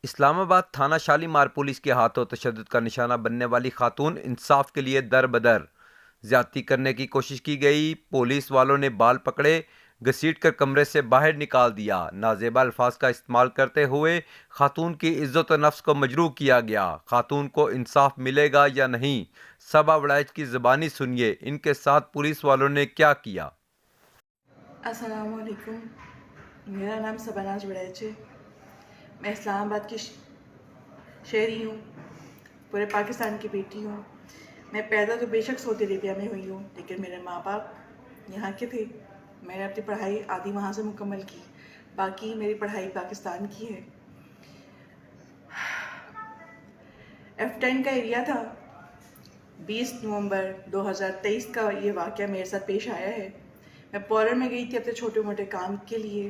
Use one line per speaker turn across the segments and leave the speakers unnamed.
اسلام آباد تھانہ شالیمار پولیس کے ہاتھوں تشدد کا نشانہ بننے والی خاتون انصاف کے لیے در بدر زیادتی کرنے کی کوشش کی گئی۔ پولیس والوں نے بال پکڑے، گھسیٹ کر کمرے سے باہر نکال دیا۔ نازیبا الفاظ کا استعمال کرتے ہوئے خاتون کی عزت و نفس کو مجروح کیا گیا۔ خاتون کو انصاف ملے گا یا نہیں؟ صبا وڑائچ کی زبانی سنیے، ان کے ساتھ پولیس والوں نے کیا کیا۔
السلام علیکم، میرا نام سباناز وڑائچ ہے۔ میں اسلام آباد کی شہری ہوں، پورے پاکستان کی بیٹی ہوں۔ میں پیدا تو بے شک سعودی عربیہ میں ہوئی ہوں، لیکن میرے ماں باپ یہاں کے تھے۔ میں نے اپنی پڑھائی آدھی وہاں سے مکمل کی، باقی میری پڑھائی پاکستان کی ہے۔ F10 کا ایریا تھا۔ 20 نومبر 2023 کا یہ واقعہ میرے ساتھ پیش آیا ہے۔ میں پورر میں گئی تھی اپنے چھوٹے موٹے کام کے لیے،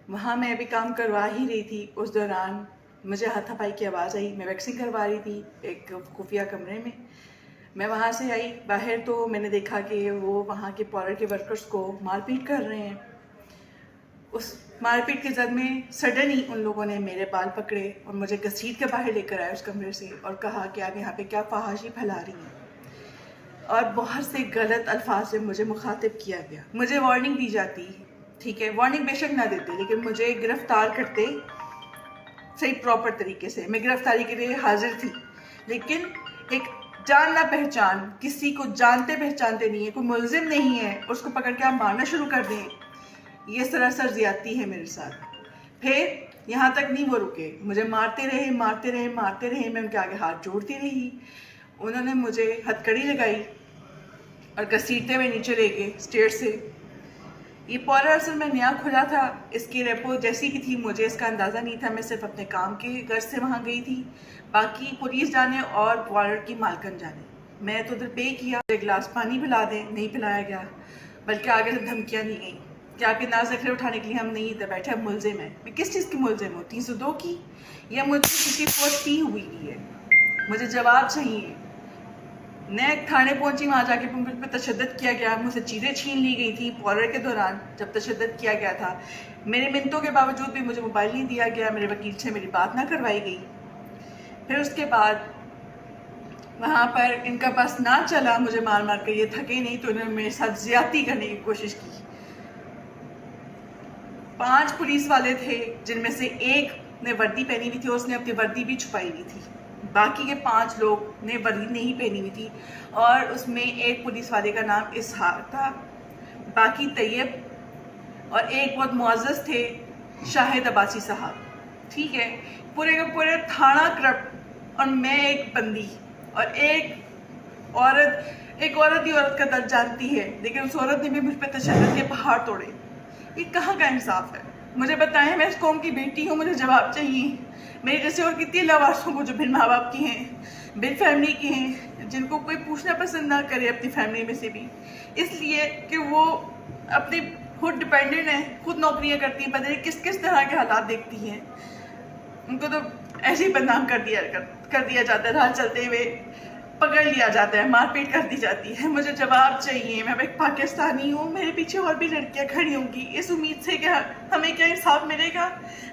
وہاں میں ابھی کام کروا ہی رہی تھی۔ اس دوران مجھے ہاتھا پائی کی آواز آئی۔ میں ویکسنگ کروا رہی تھی ایک خفیہ کمرے میں۔ میں وہاں سے آئی باہر تو میں نے دیکھا کہ وہ وہاں کے پورر کے ورکرز کو مار پیٹ کر رہے ہیں۔ اس مار پیٹ کے زد میں سڈن ہی ان لوگوں نے میرے بال پکڑے اور مجھے گھسیٹ کے باہر لے کر آئے اس کمرے سے، اور کہا کہ آپ یہاں پہ کیا فحاشی پھیلا رہی ہیں، اور بہت سے غلط الفاظ سے مجھے مخاطب کیا گیا۔ مجھے وارننگ دی جاتی، ٹھیک ہے، وارننگ بے شک نہ دیتے، لیکن مجھے گرفتار کرتے صحیح پراپر طریقے سے۔ میں گرفتاری کے لیے حاضر تھی، لیکن ایک جان نہ پہچان، کسی کو جانتے پہچانتے نہیں ہے، کوئی ملزم نہیں ہے، اس کو پکڑ کے آپ مارنا شروع کر دیں، یہ سراسر زیادتی ہے میرے ساتھ۔ پھر یہاں تک نہیں وہ رکے، مجھے مارتے رہے مارتے رہے مارتے رہے۔ میں ان کے آگے ہاتھ جوڑتی رہی، انہوں نے مجھے ہتھکڑی لگائی اور گھسیٹتے ہوئے نیچے لے گئے اسٹیئر سے۔ یہ پورر اصل میں نیا کھلا تھا، اس کی ریپو جیسی بھی تھی مجھے اس کا اندازہ نہیں تھا۔ میں صرف اپنے کام کے غرض سے وہاں گئی تھی، باقی پولیس جانے اور پورر کی مالکن جانے۔ میں تو ادھر پے کیا، ایک گلاس پانی پلا دیں، نہیں پلایا گیا، بلکہ آگے سے دھمکیاں دی گئیں کہ آپ کے ناز نخرے اٹھانے کے لیے ہم نہیں ادھر بیٹھے، ہم ملزم ہیں۔ میں کس چیز کی ملزم ہوں؟ 302 کی، یا مجھ سے کسی پوسٹ کی ہوئی ہے؟ مجھے جواب چاہیے۔ میں تھانے پہنچی، وہاں جا کے مجھ پہ تشدد کیا گیا، مجھ سے چیزیں چھین لی گئی تھی پورر کے دوران جب تشدد کیا گیا تھا۔ میرے منتوں کے باوجود بھی مجھے موبائل نہیں دیا گیا، میرے وکیل سے میری بات نہ کروائی گئی۔ پھر اس کے بعد وہاں پر ان کا بس نہ چلا، مجھے مار مار کے یہ تھکے نہیں تو انہوں نے میرے ساتھ زیادتی کرنے کی کوشش کی۔ 5 پولیس والے تھے، جن میں سے ایک نے وردی پہنی ہوئی تھی، اس نے اپنی وردی بھی چھپائی ہوئی تھی، باقی کے 5 لوگ نے وردی نہیں پہنی ہوئی تھی، اور اس میں ایک پولیس والے کا نام اسحاق تھا، باقی طیب، اور ایک بہت معزز تھے شاہد عباسی صاحب، ٹھیک ہے۔ پورے کے پورے تھانہ کرپٹ، اور میں ایک بندی، اور ایک عورت ہی عورت کا درد جانتی ہے، لیکن اس عورت نے بھی مجھ پہ تشدد کے پہاڑ توڑے۔ یہ کہاں کا انصاف ہے؟ مجھے بتائیں، میں اس قوم کی بیٹی ہوں، مجھے جواب چاہیے۔ میرے جیسے اور کتنی لاوارثوں کو جو بن ماں باپ کی ہیں، بن فیملی کی ہیں، جن کو کوئی پوچھنا پسند نہ کرے اپنی فیملی میں سے بھی، اس لیے کہ وہ اپنی خود ڈیپینڈنٹ ہیں، خود نوکریاں کرتی ہیں، پتہ نہیں کس کس طرح کے حالات دیکھتی ہیں، ان کو تو ایسے ہی بدنام کر دیا جاتا ہے، راہ چلتے ہوئے پکڑ لیا جاتا ہے، مار پیٹ کر دی جاتی ہے۔ مجھے جواب چاہیے، میں ایک پاکستانی ہوں، میرے پیچھے اور بھی لڑکیاں کھڑی ہوں گی اس امید سے کہ ہمیں کیا انصاف ملے گا۔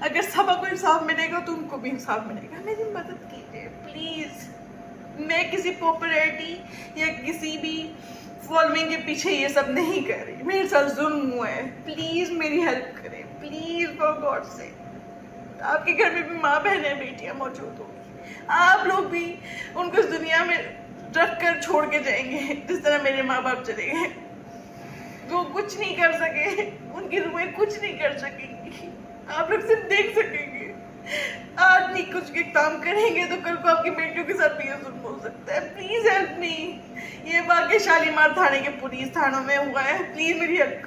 اگر سبا کو انصاف ملے گا تو ان کو بھی انصاف ملے گا۔ میری مدد کیجیے پلیز۔ میں کسی پاپولیرٹی یا کسی بھی فالوئنگ کے پیچھے یہ سب نہیں کر رہی، میرے ساتھ ظلم ہوا ہے، پلیز میری ہیلپ کریں، پلیز فار گاڈ سے۔ آپ کے گھر میں بھی ماں بہنیں بیٹیاں موجود ہوں گی، آپ لوگ بھی ان کو اس دنیا میں رکھ کر چھوڑ کے جائیں گے جس طرح میرے ماں باپ چلے گئے۔ وہ کچھ نہیں کر سکے، ان کی روحیں کچھ نہیں کر سکیں گی، آپ لوگ صرف دیکھ سکیں گے۔ آج نہیں کچھ کام کریں گے تو کل کو آپ کی بیٹیوں کے ساتھ بھی یہ ظلم ہو سکتا ہے۔ Please help me. یہ واقعہ شالیمار تھانے کے پولیس تھانوں میں ہوا ہے، پلیز میری ہیلپ